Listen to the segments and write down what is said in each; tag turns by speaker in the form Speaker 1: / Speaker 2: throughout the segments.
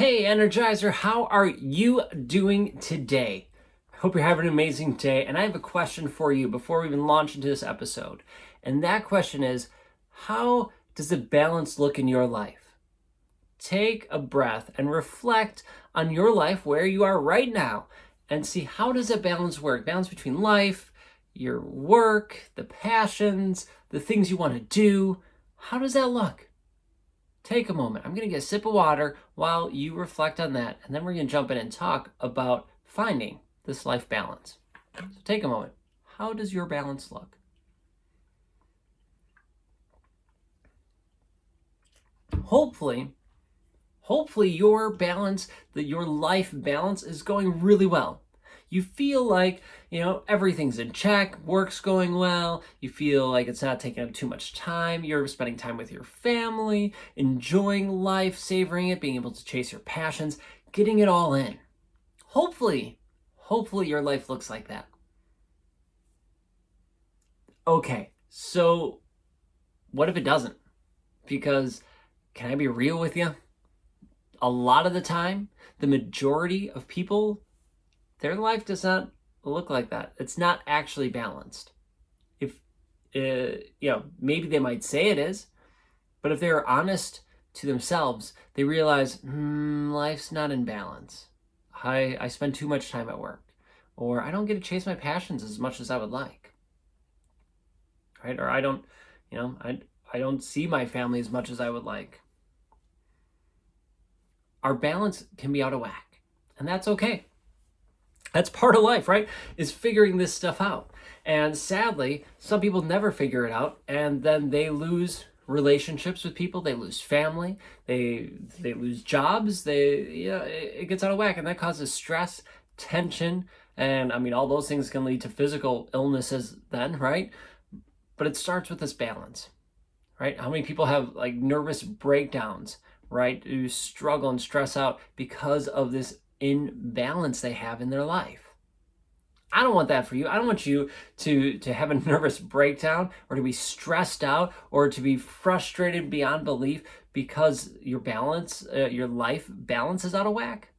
Speaker 1: Hey Energizer, how are you doing today? I hope you're having an amazing day, and I have a question for you before we even launch into this episode. And that question is, how does the balance look in your life? Take a breath and reflect on your life, where you are right now, and see how does that balance work? Balance between life, your work, the passions, the things you want to do. How does that look? Take a moment. I'm going to get a sip of water while you reflect on that, and then we're going to jump in and talk about finding this life balance. So take a moment. How does your balance look? Hopefully your balance, your life balance is going really well. You feel like, everything's in check, work's going well, you feel like it's not taking up too much time, you're spending time with your family, enjoying life, savoring it, being able to chase your passions, getting it all in. Hopefully your life looks like that. Okay, so what if it doesn't? Because, can I be real with you? A lot of the time, the majority of people, their life does not look like that. It's not actually balanced. If, maybe they might say it is, but if they're honest to themselves, they realize, life's not in balance. I spend too much time at work, or I don't get to chase my passions as much as I would like, right? Or I don't see my family as much as I would like. Our balance can be out of whack, and that's okay. That's part of life, right? Is figuring this stuff out. And sadly, some people never figure it out, and then they lose relationships with people, they lose family, they lose jobs, it gets out of whack, and that causes stress, tension, and all those things can lead to physical illnesses then, right? But it starts with this balance, right? How many people have nervous breakdowns, right? Who struggle and stress out because of this imbalance they have in their life. I don't want that for you. I don't want you to have a nervous breakdown, or to be stressed out, or to be frustrated beyond belief because your life balance is out of whack.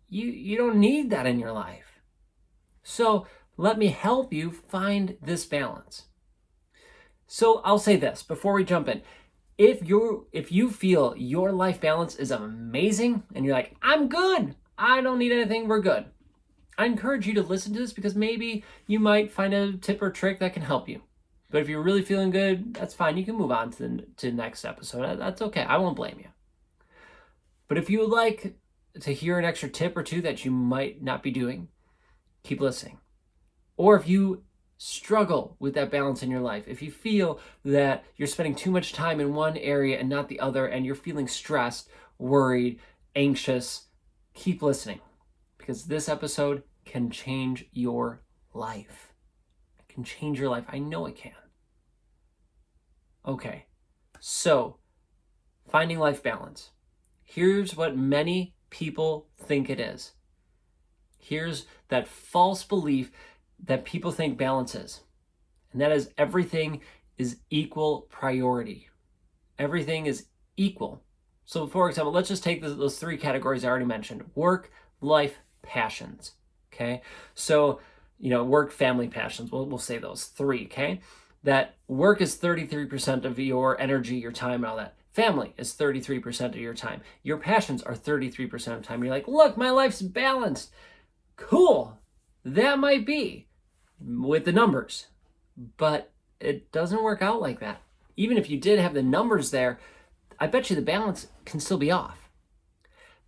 Speaker 1: You don't need that in your life. So let me help you find this balance. So I'll say this before we jump in. If you feel your life balance is amazing and you're like, I'm good, I don't need anything, we're good, I encourage you to listen to this, because maybe you might find a tip or trick that can help you. But if you're really feeling good, that's fine. You can move on to the next episode. That's okay. I won't blame you. But if you would like to hear an extra tip or two that you might not be doing, keep listening. Or if you struggle with that balance in your life, if you feel that you're spending too much time in one area and not the other, and you're feeling stressed, worried, anxious, keep listening, because this episode can change your life. It can change your life. I know it can. Okay, so finding life balance. Here's what many people think it is. Here's that false belief that people think balance is. And that is, everything is equal priority. Everything is equal. So for example, let's just take those three categories I already mentioned: work, life, passions. Okay. So, work, family, passions. We'll say those three. Okay. That work is 33% of your energy, your time, and all that. Family is 33% of your time. Your passions are 33% of time. You're like, look, my life's balanced. Cool. That might be with the numbers, but it doesn't work out like that. Even if you did have the numbers there, I bet you the balance can still be off.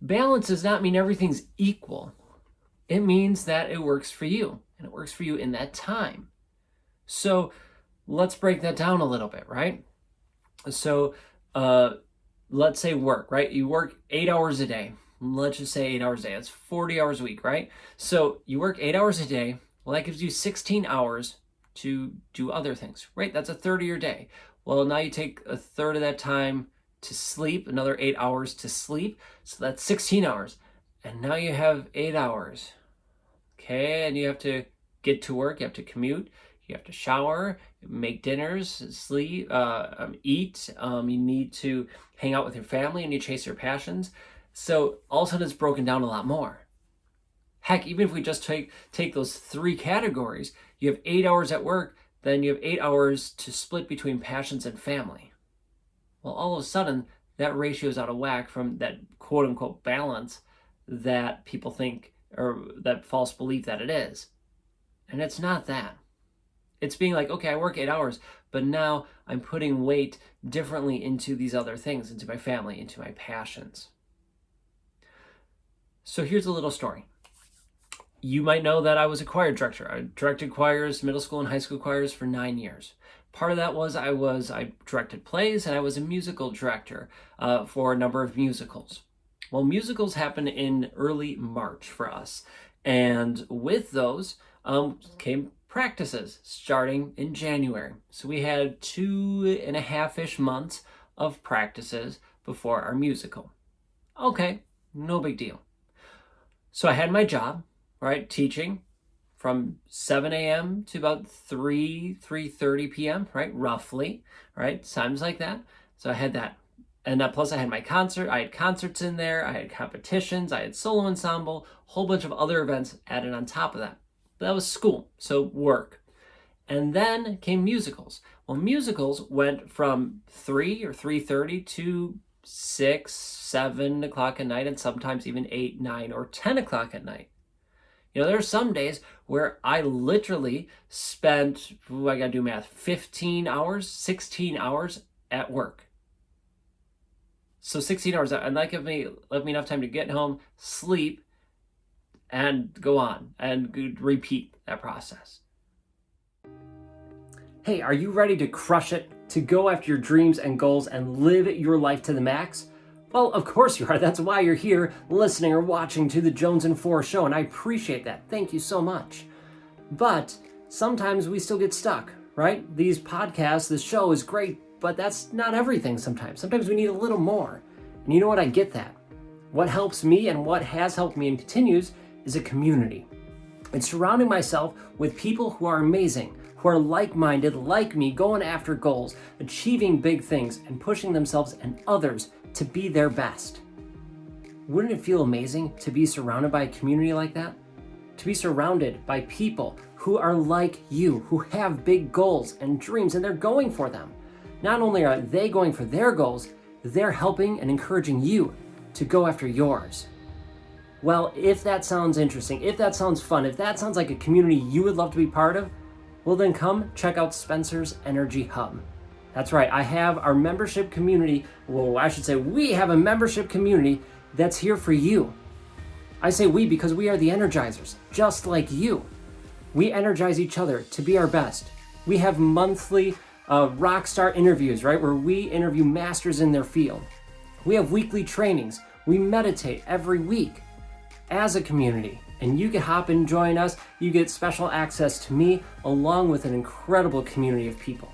Speaker 1: Balance does not mean everything's equal. It means that it works for you, and it works for you in that time. So let's break that down a little bit, right? So let's say work, right? You work 8 hours a day. Let's just say 8 hours a day. That's 40 hours a week, right? So you work 8 hours a day. Well, that gives you 16 hours to do other things, right? That's a third of your day. Well, now you take a third of that time to sleep, another 8 hours to sleep. So that's 16 hours. And now you have 8 hours. Okay, and you have to get to work, you have to commute, you have to shower, make dinners, sleep, eat. You need to hang out with your family, and you chase your passions. So all of a sudden it's broken down a lot more. Heck, even if we just take those 3 categories, you have 8 hours at work, then you have 8 hours to split between passions and family. Well, all of a sudden, that ratio is out of whack from that quote unquote balance that people think, or that false belief that it is. And it's not that. It's being like, okay, I work 8 hours, but now I'm putting weight differently into these other things, into my family, into my passions. So here's a little story. You might know that I was a choir director. I directed choirs, middle school and high school choirs for 9 years. Part of that was I directed plays, and I was a musical director for a number of musicals. Well, musicals happen in early March for us. And with those came practices starting in January. So we had 2.5-ish months of practices before our musical. Okay, no big deal. So I had my job, right, teaching from 7 a.m. to about 3:30 p.m., right, roughly, right, times like that. So I had that. And plus I had my concert. I had concerts in there. I had competitions. I had solo ensemble, a whole bunch of other events added on top of that. But that was school, so work. And then came musicals. Well, musicals went from 3 or 3:30 to 6, 7 o'clock at night, and sometimes even 8, 9, or 10 o'clock at night. You know, there are some days where I literally spent, I gotta do math, 15 hours, 16 hours at work. So 16 hours, and that left me enough time to get home, sleep, and go on and repeat that process. Hey, are you ready to crush it, to go after your dreams and goals and live your life to the max? Well, of course you are. That's why you're here listening or watching to the Jonesin 4 show, and I appreciate that. Thank you so much. But sometimes we still get stuck, right? These podcasts, this show is great, but that's not everything sometimes. Sometimes we need a little more. And you know what? I get that. What helps me and what has helped me and continues is a community. It's surrounding myself with people who are amazing, who are like-minded, like me, going after goals, achieving big things, and pushing themselves and others to be their best. Wouldn't it feel amazing to be surrounded by a community like that? To be surrounded by people who are like you, who have big goals and dreams, and they're going for them. Not only are they going for their goals, they're helping and encouraging you to go after yours. Well, if that sounds interesting, if that sounds fun, if that sounds like a community you would love to be part of, well then come check out Spencer's Energy Hub. That's right, I have our membership community, well, I should say we have a membership community that's here for you. I say we because we are the Energizers, just like you. We energize each other to be our best. We have monthly rock star interviews, right, where we interview masters in their field. We have weekly trainings. We meditate every week as a community. And you can hop and join us. You get special access to me along with an incredible community of people.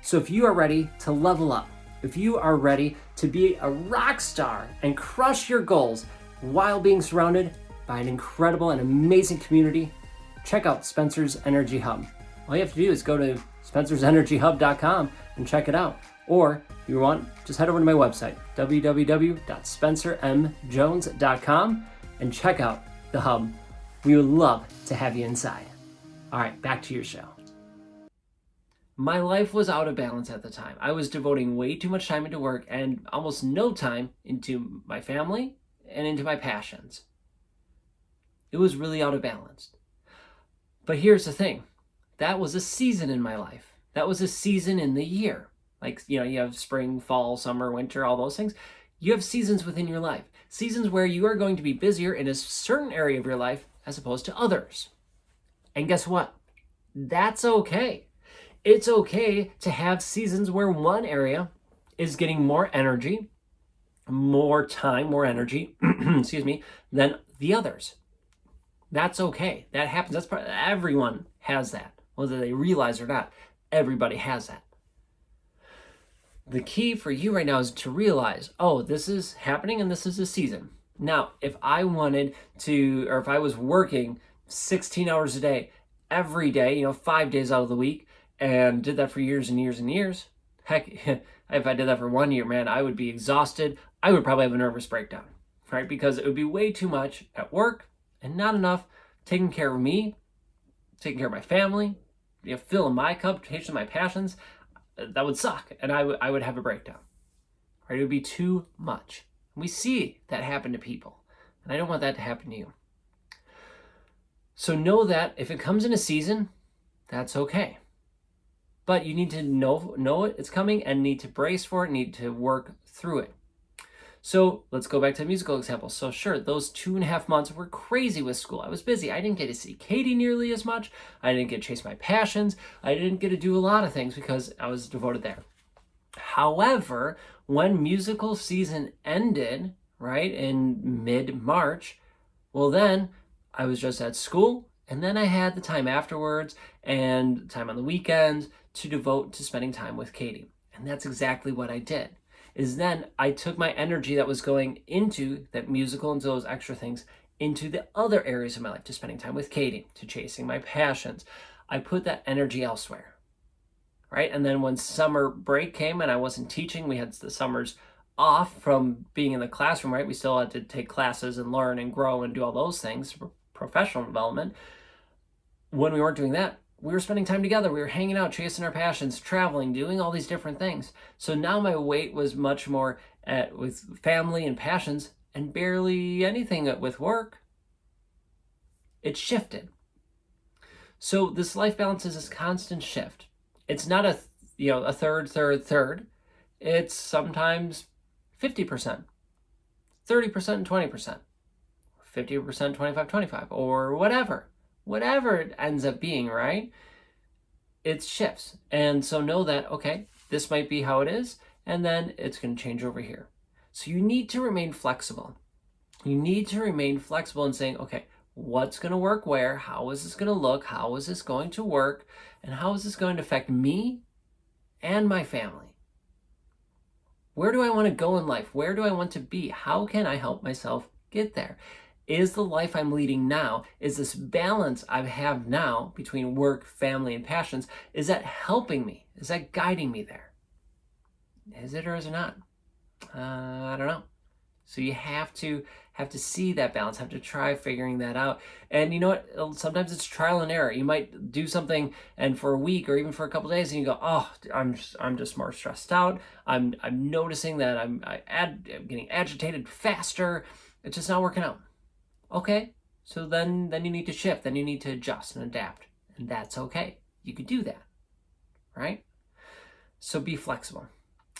Speaker 1: So if you are ready to level up, if you are ready to be a rock star and crush your goals while being surrounded by an incredible and amazing community, check out Spencer's Energy Hub. All you have to do is go to spencersenergyhub.com and check it out. Or if you want, just head over to my website, www.spencermjones.com, and check out the hub. We would love to have you inside. All right, back to your show. My life was out of balance at the time. I was devoting way too much time into work and almost no time into my family and into my passions. It was really out of balance. But here's the thing. That was a season in my life. That was a season in the year. Like, you know, you have spring, fall, summer, winter, all those things. You have seasons within your life. Seasons where you are going to be busier in a certain area of your life as opposed to others. And guess what? That's okay. It's okay to have seasons where one area is getting more energy, more time, more energy, excuse me, than the others. That's okay. That happens. That's everyone has that. Whether they realize or not, everybody has that. The key for you right now is to realize, oh, this is happening and this is a season. Now, if I wanted to, or if I was working 16 hours a day, every day, 5 days out of the week, and did that for years and years and years, heck, If I did that for 1 year, man, I would be exhausted. I would probably have a nervous breakdown, right? Because it would be way too much at work and not enough taking care of me, taking care of my family, filling my cup, chasing my passions. That would suck, and I would have a breakdown, right? It would be too much. We see that happen to people, and I don't want that to happen to you. So know that if it comes in a season, that's okay. But you need to know it's coming and need to brace for it, need to work through it. So let's go back to the musical example. So sure, those 2.5 months were crazy with school. I was busy. I didn't get to see Katie nearly as much. I didn't get to chase my passions. I didn't get to do a lot of things because I was devoted there. However, when musical season ended, right, in mid-March, well then I was just at school, and then I had the time afterwards and time on the weekends to devote to spending time with Katie. And that's exactly what I did. Is then I took my energy that was going into that musical and those extra things into the other areas of my life, to spending time with Katie, to chasing my passions. I put that energy elsewhere, right? And then when summer break came and I wasn't teaching, we had the summers off from being in the classroom, right? We still had to take classes and learn and grow and do all those things for professional development. When we weren't doing that, we were spending time together. We were hanging out, chasing our passions, traveling, doing all these different things. So now my weight was much more with family and passions and barely anything with work. It shifted. So this life balance is this constant shift. It's not a third. It's sometimes 50%, 30% and 20%, 50%, 25, or whatever it ends up being, right? It shifts. And so know that, okay, this might be how it is, and then it's going to change over here. So you need to remain flexible. You need to remain flexible in saying, okay, what's going to work where? How is this going to look? How is this going to work? And how is this going to affect me and my family? Where do I want to go in life? Where do I want to be? How can I help myself get there? Is the life I'm leading now, is this balance I have now between work, family, and passions, is that helping me? Is that guiding me there? Is it or is it not? I don't know. So you have to see that balance, have to try figuring that out. And you know what? Sometimes it's trial and error. You might do something and for a week or even for a couple of days and you go, oh, I'm just more stressed out. I'm noticing that I'm getting agitated faster. It's just not working out. Okay, so then you need to shift. Then you need to adjust and adapt. And that's okay. You can do that, right? So be flexible.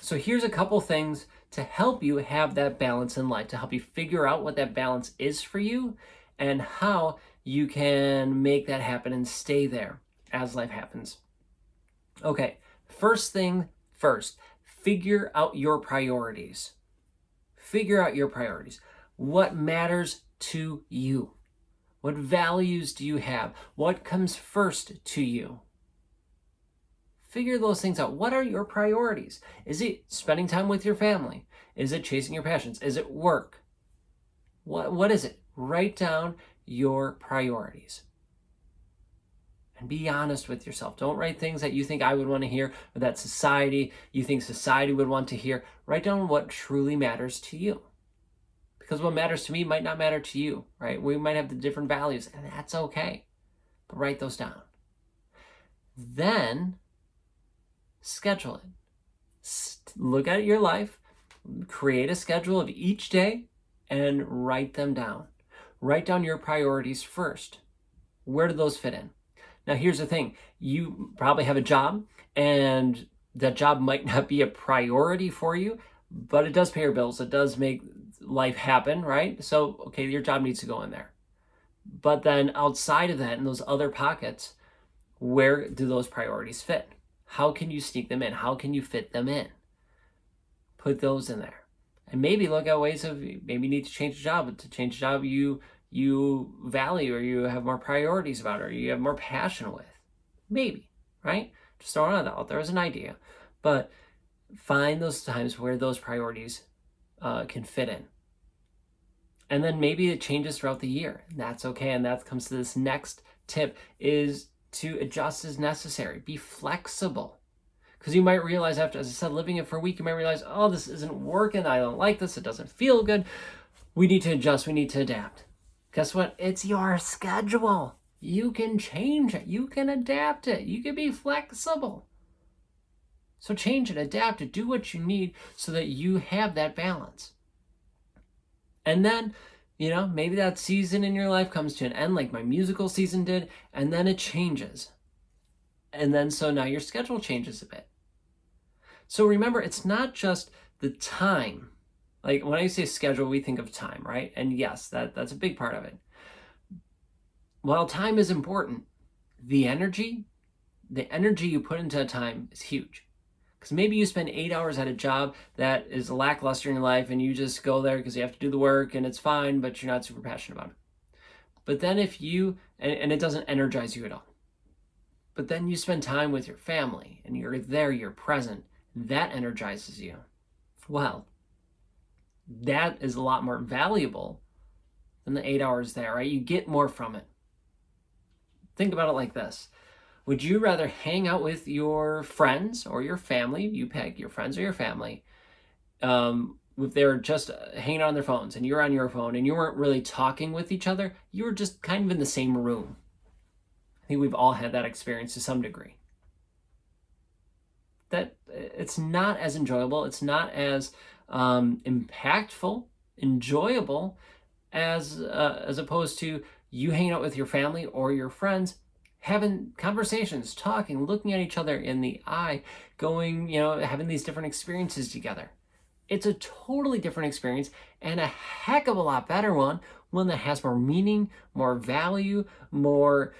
Speaker 1: So here's a couple things to help you have that balance in life, to help you figure out what that balance is for you and how you can make that happen and stay there as life happens. Okay, first thing first, figure out your priorities. Figure out your priorities. What matters to you? What values do you have? What comes first to you? Figure those things out. What are your priorities? Is it spending time with your family? Is it chasing your passions? Is it work? What is it? Write down your priorities. And be honest with yourself. Don't write things that you think I would want to hear or that you think society would want to hear. Write down what truly matters to you. Because what matters to me might not matter to you, right? We might have the different values, and that's okay. But write those down. Then schedule it. Look at your life, create a schedule of each day, and write them down. Write down your priorities first. Where do those fit in? Now, here's the thing. You probably have a job, and that job might not be a priority for you, but it does pay your bills. It does make life happen, right? So, okay, your job needs to go in there. But then outside of that, in those other pockets, where do those priorities fit? How can you sneak them in? How can you fit them in? Put those in there. And maybe look at ways of, maybe you need to change the job, but to change the job you value or you have more priorities about or you have more passion with. Maybe, right? Just throwing it out there as an idea. But find those times where those priorities can fit in. And then maybe it changes throughout the year. And that's okay. And that comes to this next tip is to adjust as necessary. Be flexible. Because you might realize after, as I said, living it for a week, you might realize, oh, this isn't working. I don't like this. It doesn't feel good. We need to adjust. We need to adapt. Guess what? It's your schedule. You can change it. You can adapt it. You can be flexible. So change it, adapt it, do what you need so that you have that balance. And then, maybe that season in your life comes to an end like my musical season did, and then it changes. And then so now your schedule changes a bit. So remember, it's not just the time. Like when I say schedule, we think of time, right? And yes, that's a big part of it. While time is important, the energy you put into that time is huge. Because maybe you spend 8 hours at a job that is lackluster in your life and you just go there because you have to do the work and it's fine, but you're not super passionate about it. But then if you, and it doesn't energize you at all, but then you spend time with your family and you're there, you're present, that energizes you. Well, that is a lot more valuable than the 8 hours there, right? You get more from it. Think about it like this. Would you rather hang out with your friends or your family? You pick your friends or your family. If they're just hanging out on their phones and you're on your phone and you weren't really talking with each other, you were just kind of in the same room. I think we've all had that experience to some degree. That it's not as enjoyable. It's not as impactful, enjoyable as opposed to you hanging out with your family or your friends, having conversations, talking, looking at each other in the eye, going, having these different experiences together. It's a totally different experience and a heck of a lot better one that has more meaning, more value, more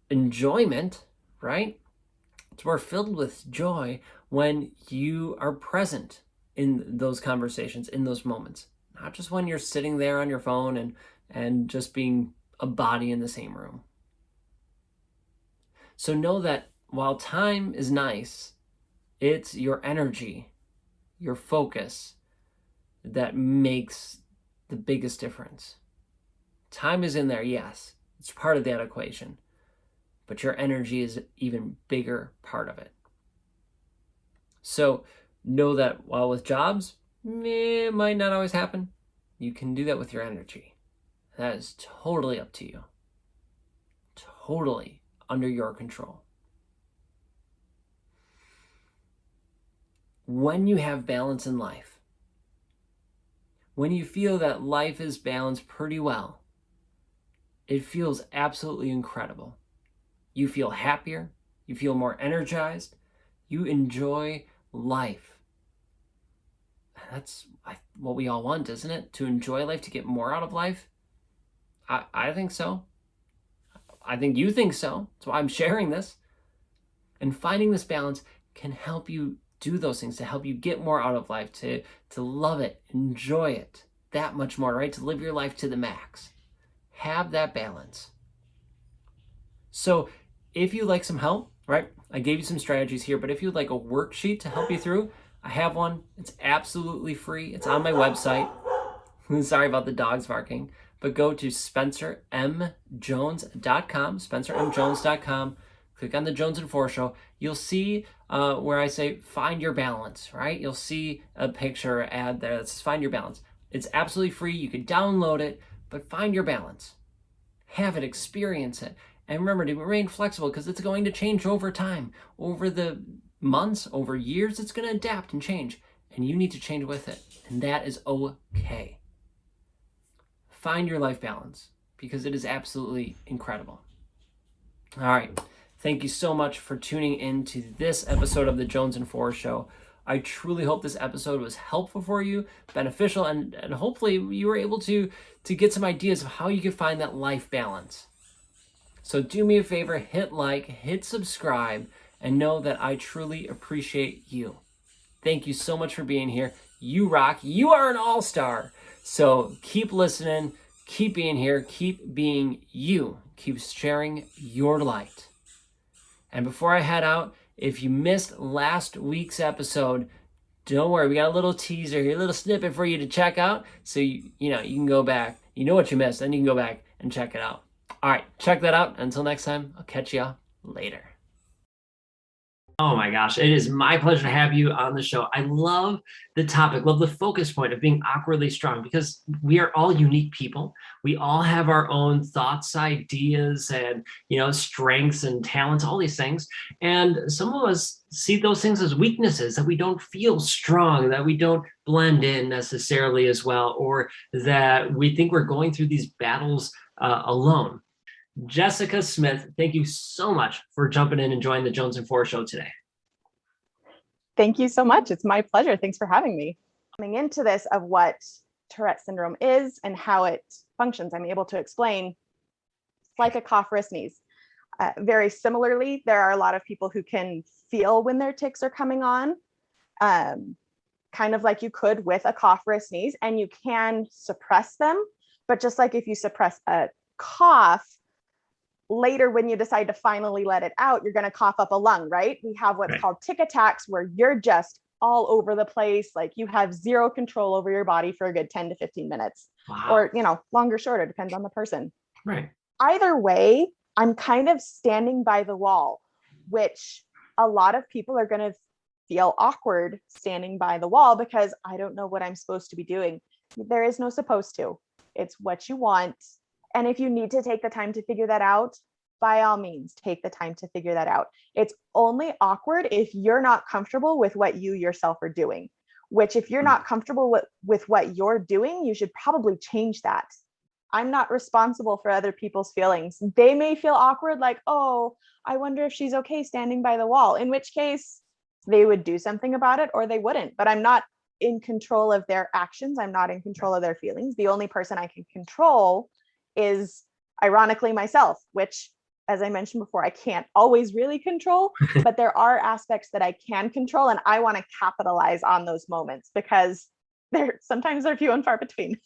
Speaker 1: enjoyment, right? It's more filled with joy when you are present in those conversations, in those moments. Not just when you're sitting there on your phone and just being a body in the same room. So know that while time is nice, it's your energy, your focus that makes the biggest difference. Time is in there, yes. It's part of that equation. But your energy is an even bigger part of it. So know that while with jobs, it might not always happen. You can do that with your energy. That is totally up to you. Totally under your control. When you have balance in life, when you feel that life is balanced pretty well, it feels absolutely incredible. You feel happier, you feel more energized, you enjoy life. That's what we all want, isn't it? To enjoy life, to get more out of life. I think so. I think you think so. That's why I'm sharing this. And finding this balance can help you do those things, to help you get more out of life, to love it, enjoy it that much more, right? To live your life to the max. Have that balance. So if you'd like some help, right? I gave you some strategies here, but if you'd like a worksheet to help you through, I have one. It's absolutely free. It's on my website. Sorry about the dogs barking. But go to spencermjones.com, spencermjones.com. Click on the Jones and Four Show. You'll see where I say find your balance, right? You'll see a picture or ad there that says find your balance. It's absolutely free. You can download it, but find your balance. Have it, experience it. And remember to remain flexible because it's going to change over time. Over the months, over years, it's going to adapt and change. And you need to change with it. And that is okay. Find your life balance because it is absolutely incredible. All right. Thank you so much for tuning in to this episode of the Jones and Four Show. I truly hope this episode was helpful for you, beneficial, and hopefully you were able to get some ideas of how you can find that life balance. So do me a favor, hit like, hit subscribe, and know that I truly appreciate you. Thank you so much for being here. You rock. You are an all-star. So keep listening, keep being here, keep being you, keep sharing your light. And before I head out, if you missed last week's episode, don't worry, we got a little teaser here, a little snippet for you to check out. So you can go back, you know what you missed, then you can go back and check it out. All right, check that out. Until next time, I'll catch you later. Oh my gosh, it is my pleasure to have you on the show. I love the topic, love the focus point of being awkwardly strong because we are all unique people. We all have our own thoughts, ideas, and strengths and talents, all these things. And some of us see those things as weaknesses, that we don't feel strong, that we don't blend in necessarily as well, or that we think we're going through these battles alone. Jessica Smith, thank you so much for jumping in and joining the Jones and Four show today.
Speaker 2: Thank you so much. It's my pleasure. Thanks for having me. Coming into this of what Tourette syndrome is and how it functions, I'm able to explain it's like a cough or a sneeze. Very similarly, there are a lot of people who can feel when their tics are coming on, kind of like you could with a cough or a sneeze, and you can suppress them. But just like if you suppress a cough, later when you decide to finally let it out, you're going to cough up a lung, right? We have what's called tic attacks where you're just all over the place. Like you have zero control over your body for a good 10 to 15 minutes. Wow. Or, longer, shorter, depends on the person.
Speaker 1: Right.
Speaker 2: Either way, I'm kind of standing by the wall, which a lot of people are going to feel awkward standing by the wall because I don't know what I'm supposed to be doing. There is no supposed to. It's what you want. And if you need to take the time to figure that out, by all means, take the time to figure that out. It's only awkward if you're not comfortable with what you yourself are doing, which if you're not comfortable with what you're doing, you should probably change that. I'm not responsible for other people's feelings. They may feel awkward, like, oh, I wonder if she's okay standing by the wall, in which case they would do something about it or they wouldn't. But I'm not in control of their actions. I'm not in control of their feelings. The only person I can control is ironically myself, which, as I mentioned before, I can't always really control, but there are aspects that I can control, and I want to capitalize on those moments because sometimes they're few and far between.